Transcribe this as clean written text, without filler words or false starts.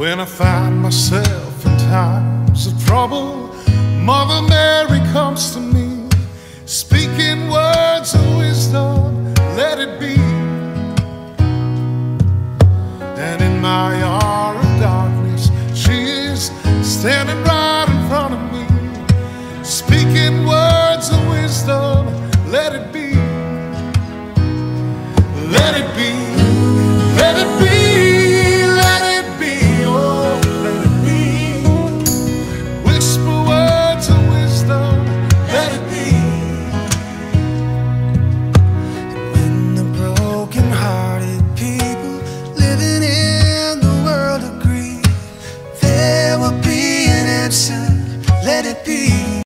When I find myself in times of trouble, Mother Mary comes to me, speaking words of wisdom, let it be. And in my hour of darkness, she is standing right in front of me, speaking words of wisdom, let it be. Let it be.